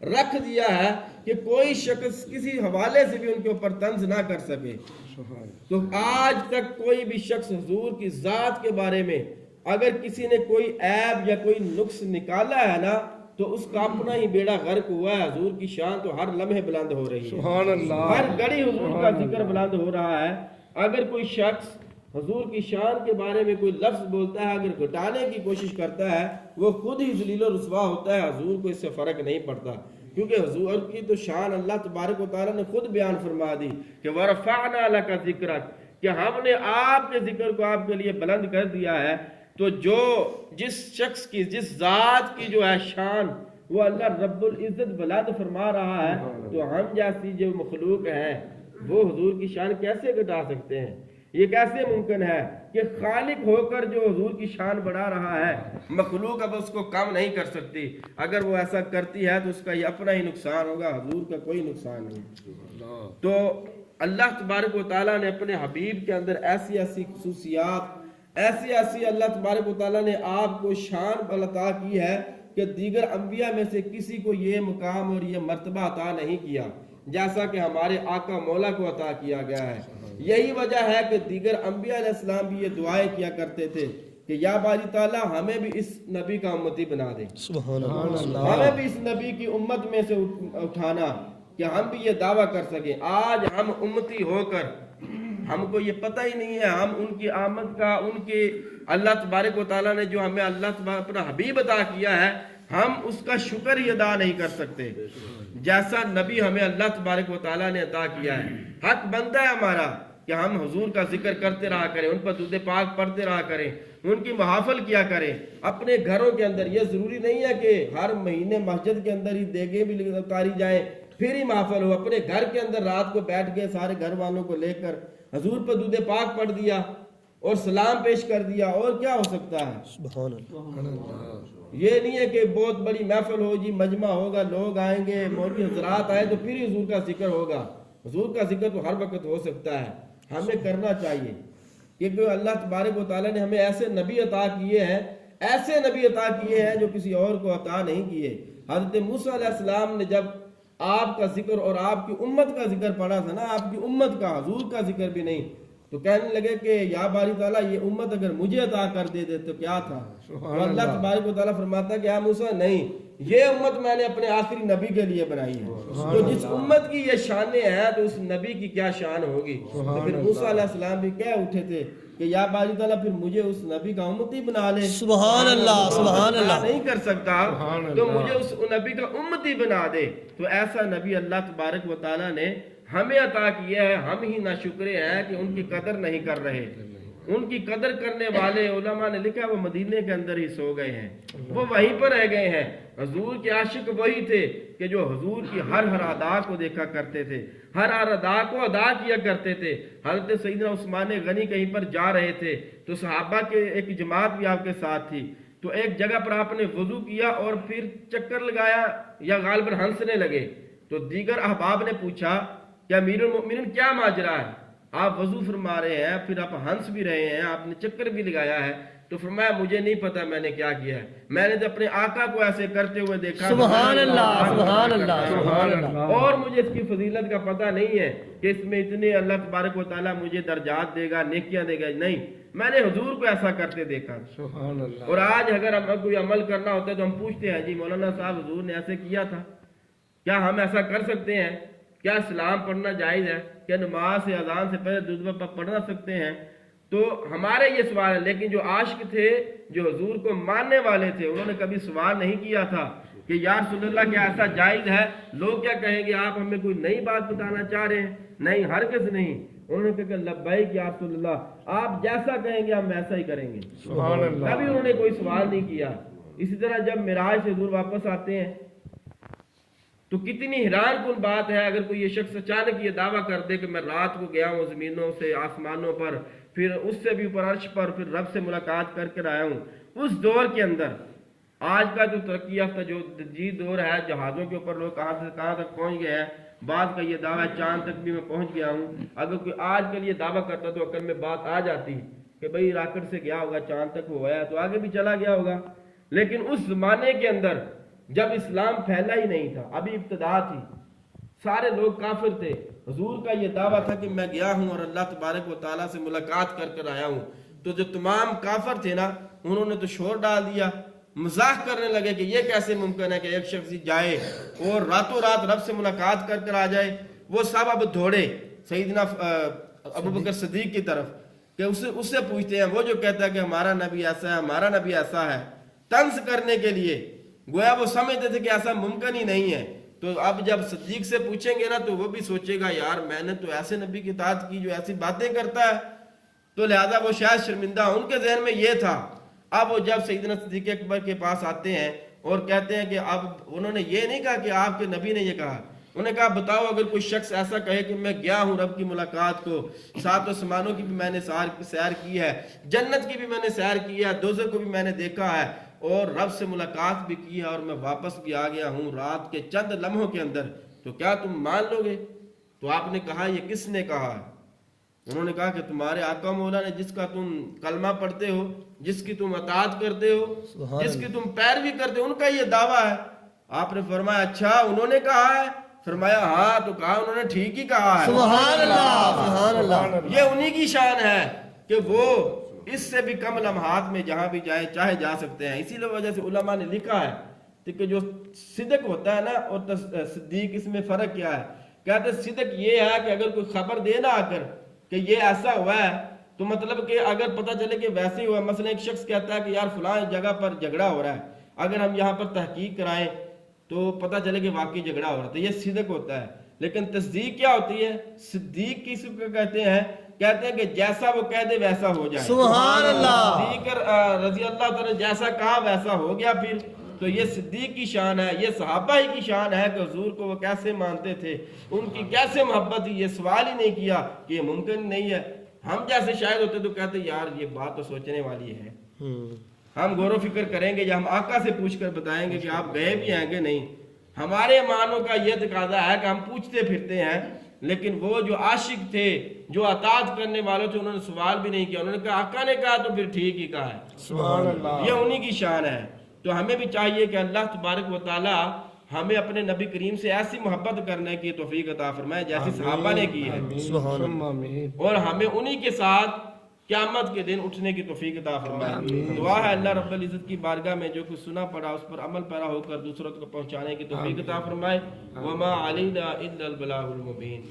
رکھ دیا ہے کہ کوئی شخص کسی حوالے سے بھی ان کے اوپر طنز نہ کر سکے۔ تو آج تک کوئی بھی شخص حضور کی ذات کے بارے میں اگر کسی نے کوئی عیب یا کوئی نقص نکالا ہے نا تو اس کا اپنا ہی بیڑا غرق ہوا ہے۔ حضور کی شان تو ہر لمحے بلند ہو رہی ہے، سبحان اللہ، ہر گھڑی حضور کا ذکر بلند ہو رہا ہے۔ اگر کوئی شخص حضور کی شان کے بارے میں کوئی لفظ بولتا ہے، اگر گھٹانے کی کوشش کرتا ہے، وہ خود ہی ذلیل و رسوا ہوتا ہے، حضور کو اس سے فرق نہیں پڑتا، کیونکہ حضور کی تو شان اللہ تبارک و تعالیٰ نے خود بیان فرما دی کہ وَرَفَعْنَا لَكَ ذِكْرَكَ، کہ ہم نے آپ کے ذکر کو آپ کے لیے بلند کر دیا ہے۔ تو جس شخص کی، جس ذات کی جو ہے شان وہ اللہ رب العزت بلند فرما رہا ہے، تو ہم جیسی جو مخلوق ہیں وہ حضور کی شان کیسے گھٹا سکتے ہیں؟ یہ کیسے ممکن ہے کہ خالق ہو کر جو حضور کی شان بڑھا رہا ہے، مخلوق اب اس کو کم نہیں کر سکتی۔ اگر وہ ایسا کرتی ہے تو اس کا یہ اپنا ہی نقصان ہوگا، حضور کا کوئی نقصان نہیں۔ تو اللہ تبارک و تعالیٰ نے اپنے حبیب کے اندر ایسی ایسی خصوصیات، ایسی اللہ تبارک و تعالیٰ نے آپ کو شان عطا کی ہے کہ دیگر انبیاء میں سے کسی کو یہ مقام اور یہ مرتبہ عطا نہیں کیا جیسا کہ ہمارے آقا مولا کو عطا کیا گیا ہے۔ یہی وجہ ہے کہ دیگر انبیاء علیہ السلام بھی یہ دعائیں کیا کرتے تھے کہ یا باری تعالیٰ ہمیں بھی اس نبی کا امتی بنا دے، سبحان اللہ، ہمیں بھی اس نبی کی امت میں سے اٹھانا کہ ہم بھی یہ دعویٰ کر سکیں۔ آج ہم امتی ہو کر ہم کو یہ پتہ ہی نہیں ہے، ہم ان کی آمد کا، ان کے اللہ تبارک و تعالیٰ نے جو ہمیں اللہ تبارک اپنا حبیب عطا کیا ہے، ہم اس کا شکر ہی ادا نہیں کر سکتے جیسا نبی ہمیں اللہ تبارک و تعالیٰ نے عطا کیا ہے۔ حق بنتا ہے ہمارا کہ ہم حضور کا ذکر کرتے رہا کریں، ان پر درود پاک پڑھتے رہا کریں، ان کی محافل کیا کریں اپنے گھروں کے اندر۔ یہ ضروری نہیں ہے کہ ہر مہینے مسجد کے اندر ہی دیگیں بھی اتاری جائیں پھر ہی محافل ہو۔ اپنے گھر کے اندر رات کو بیٹھ کے سارے گھر والوں کو لے کر حضور پر درود پاک پڑھ دیا اور سلام پیش کر دیا، اور کیا ہو سکتا ہے؟ سبحان اللہ، یہ نہیں ہے کہ بہت بڑی محفل ہو جی، مجمع ہوگا، لوگ آئیں گے، مولوی حضرات آئے تو پھر ہی حضور کا ذکر ہوگا۔ حضور کا ذکر تو ہر وقت ہو سکتا ہے، ہمیں کرنا چاہیے، کیونکہ اللہ تبارک و تعالیٰ نے ہمیں ایسے نبی عطا کیے ہیں، ایسے نبی عطا کیے ہیں جو کسی اور کو عطا نہیں کیے۔ حضرت موسیٰ علیہ السلام نے جب آپ کا ذکر اور آپ کی امت کا ذکر پڑھا تھا نا، آپ کی امت کا، حضور کا ذکر بھی نہیں، تو کہنے لگے کہ یا باری تعالیٰ یہ امت اگر مجھے عطا کر دے تو کیا تھا؟ تو اللہ تبارک و تعالیٰ فرماتا ہے کہ یا موسیٰ نہیں، یہ امت میں نے اپنے آخری نبی کے لیے بنائی ہے۔ تو جس امت کی یہ شانیں ہیں تو اس نبی کی کیا شان ہوگی؟ تو پھر موسیٰ علیہ السلام بھی کہہ اٹھے تھے کہ یا باری تعالیٰ پھر مجھے اس نبی کا امتی بنا لے۔ سبحان اللہ، سبحان اللہ، نہیں کر سکتا تو مجھے اس نبی کا امتی بنا دے۔ تو ایسا نبی اللہ تبارک و تعالیٰ نے ہمیں عطا کیا ہے، ہم ہی ناشکرے ہیں کہ ان کی قدر نہیں کر رہے۔ ان کی قدر کرنے والے علماء نے لکھا وہ مدینے کے اندر ہی سو گئے ہیں، وہ وہیں پر رہ گئے ہیں۔ حضور کے عاشق وہی تھے کہ جو حضور کی ہر ادا کو دیکھا کرتے تھے، ہر ادا کو ادا کیا کرتے تھے۔ حضرت سیدنا عثمان غنی کہیں پر جا رہے تھے تو صحابہ کے ایک جماعت بھی آپ کے ساتھ تھی، تو ایک جگہ پر آپ نے وضو کیا اور پھر چکر لگایا یا غالباً ہنسنے لگے، تو دیگر احباب نے پوچھا کہ امیر المؤمنین کیا ماجرا ہے؟ آپ وضو فرما رہے ہیں، پھر آپ ہنس بھی رہے ہیں، آپ نے چکر بھی لگایا ہے۔ تو فرمایا مجھے نہیں پتا میں نے کیا کیا ہے، میں نے تو اپنے آقا کو ایسے کرتے ہوئے دیکھا۔ سبحان اللہ، سبحان اللہ، سبحان اللہ، اور مجھے اس کی فضیلت کا پتہ نہیں ہے کہ اس میں اتنے اللہ تبارک و تعالیٰ مجھے درجات دے گا، نیکیاں دے گا، نہیں، میں نے حضور کو ایسا کرتے دیکھا۔ سبحان اللہ۔ اور آج اگر ہم کوئی عمل کرنا ہوتا ہے تو ہم پوچھتے ہیں جی مولانا صاحب حضور نے ایسے کیا تھا، کیا ہم ایسا کر سکتے ہیں؟ کیا سلام پڑھنا جائز ہے؟ کیا نماز سے اذان سے پہلے درود پڑھنا سکتے ہیں؟ تو ہمارے یہ سوال ہے، لیکن جو عاشق تھے، جو حضور کو ماننے والے تھے، انہوں نے کبھی سوال نہیں کیا تھا کہ یا رسول اللہ کیا ایسا جائز ہے؟ لوگ کیا کہیں گے آپ ہمیں کوئی نئی بات بتانا چاہ رہے ہیں؟ نہیں، ہرگز نہیں۔ انہوں نے کہا کہ لبیک یا رسول اللہ، آپ جیسا کہیں گے ہم ایسا ہی کریں گے۔ سبحان اللہ۔ کبھی انہوں نے کوئی سوال نہیں کیا۔ اسی طرح جب معراج سے حضور واپس آتے ہیں تو کتنی حیران کن بات ہے اگر کوئی یہ شخص اچانک یہ دعویٰ کر دے کہ میں رات کو گیا ہوں زمینوں سے آسمانوں پر، پھر اس سے بھی اوپر عرش پر، پھر رب سے ملاقات کر کر آیا ہوں۔ اس دور کے اندر آج کا جو ترقی یافتہ جو دور ہے، جہازوں کے اوپر لوگ کہاں سے کہاں تک پہنچ گئے ہیں، بعض کا یہ دعویٰ چاند تک بھی میں پہنچ گیا ہوں۔ اگر کوئی آج کل یہ دعویٰ کرتا تو عقل میں بات آ جاتی کہ بھئی راکٹ سے گیا ہوگا چاند تک، وہ گیا تو آگے بھی چلا گیا ہوگا۔ لیکن اس زمانے کے اندر جب اسلام پھیلا ہی نہیں تھا، ابھی ابتدا تھی، سارے لوگ کافر تھے، حضور کا یہ دعویٰ تھا کہ میں گیا ہوں اور اللہ تبارک و تعالیٰ سے ملاقات کر کر آیا ہوں، تو جو تمام کافر تھے نا انہوں نے تو شور ڈال دیا، مذاق کرنے لگے کہ یہ کیسے ممکن ہے کہ ایک شخص جائے اور راتوں رات رب سے ملاقات کر کر آ جائے۔ وہ سب اب دوڑے سیدنا ابوبکر صدیق کی طرف کہ اس سے پوچھتے ہیں، وہ جو کہتا ہے کہ ہمارا نبی ایسا ہے، ہمارا نبی ایسا ہے، طنز کرنے کے لیے، گویا وہ سمجھتے تھے کہ ایسا ممکن ہی نہیں ہے۔ تو اب جب صدیق سے پوچھیں گے نا تو وہ بھی سوچے گا یار میں نے تو ایسے نبی کی اطاعت کی جو ایسی باتیں کرتا ہے، تو لہذا وہ شاید شرمندہ، ان کے ذہن میں یہ تھا۔ اب وہ جب سیدنا صدیق اکبر کے پاس آتے ہیں اور کہتے ہیں کہ اب انہوں نے یہ نہیں کہا کہ آپ کے نبی نے یہ کہا، انہوں نے کہا بتاؤ اگر کوئی شخص ایسا کہے کہ میں گیا ہوں رب کی ملاقات کو، سات آسمانوں کی بھی میں نے سیر کی ہے، جنت کی بھی میں نے سیر کی ہے، دوزخ کو بھی میں نے دیکھا ہے اور رب سے ملاقات بھی کی ہے اور میں واپس بھی آ گیا ہوں رات کے چند لمحوں کے اندر، تو کیا تم مان لو گے؟ تو آپ نے کہا یہ کس نے کہا ہے؟ انہوں نے کہا کہ تمہارے آقا مولا نے، جس کا تم کلمہ پڑھتے ہو، جس کی تم اطاعت کرتے ہو، جس کی تم پیروی کرتے ہو، ان کا یہ دعویٰ ہے۔ آپ نے فرمایا اچھا انہوں نے کہا ہے؟ فرمایا ہاں، تو کہا انہوں نے ٹھیک ہی کہا ہے، سبحان اللہ سبحان اللہ۔ یہ انہی کی شان ہے کہ وہ اس سے بھی کم لمحات میں جہاں بھی جائیں چاہے جا سکتے ہیں۔ اسی وجہ سے علماء نے لکھا ہے کہ جو صدق ہوتا ہے نا اور صدیق، اس میں فرق کیا ہے؟ کہتے ہیں صدق یہ ہے کہ اگر کوئی خبر دے نہ آ کر کہ یہ ایسا ہوا ہے، تو مطلب کہ اگر پتہ چلے کہ ویسے ہی ہوا، مثلا ایک شخص کہتا ہے کہ یار فلاں جگہ پر جھگڑا ہو رہا ہے، اگر ہم یہاں پر تحقیق کرائیں تو پتہ چلے کہ واقعی جھگڑا ہو رہا ہے، تو یہ صدق ہوتا ہے۔ لیکن تصدیق کیا ہوتی ہے؟ صدیق کس کو کہتے ہیں کہ جیسا وہ کہہ دے ویسا ہو جائے۔ سبحان اللہ۔ صدیق رضی اللہ تعالیٰ جیسا کہا ویسا ہو گیا پھر، تو یہ صدیق کی شان ہے، یہ صحابہ ہی کی شان ہے کہ حضور کو وہ کیسے مانتے تھے، ان کی کیسے محبت تھی، یہ سوال ہی نہیں کیا کہ یہ ممکن نہیں ہے۔ ہم جیسے شاید ہوتے تو کہتے یار یہ بات تو سوچنے والی ہے، ہم غور و فکر کریں گے یا ہم آقا سے پوچھ کر بتائیں گے کہ آپ گئے بھی ہیں کہ نہیں۔ ہمارے ایمانوں کا یہ تقاضا ہے کہ ہم پوچھتے پھرتے ہیں، لیکن وہ جو عاشق تھے، جو اطاعت کرنے والے تھے، انہوں نے سوال بھی نہیں کیا، انہوں نے کہا آقا نے کہا تو پھر ٹھیک ہی کہا ہے۔ سبحان اللہ۔ یہ انہی کی شان ہے۔ تو ہمیں بھی چاہیے کہ اللہ تبارک و تعالی ہمیں اپنے نبی کریم سے ایسی محبت کرنے کی توفیق عطا فرمائے جیسی صحابہ نے کی ہے، سبحان اللہ۔ اور ہمیں انہی کے ساتھ قیامت کے دن اٹھنے کی توفیق عطا فرمائے۔ دعا ہے اللہ رب العزت کی بارگاہ میں جو کچھ سنا پڑا اس پر عمل پیرا ہو کر دوسروں کو پہنچانے کی توفیق عطا فرمائے۔ وما علینا الا البلاغ المبین۔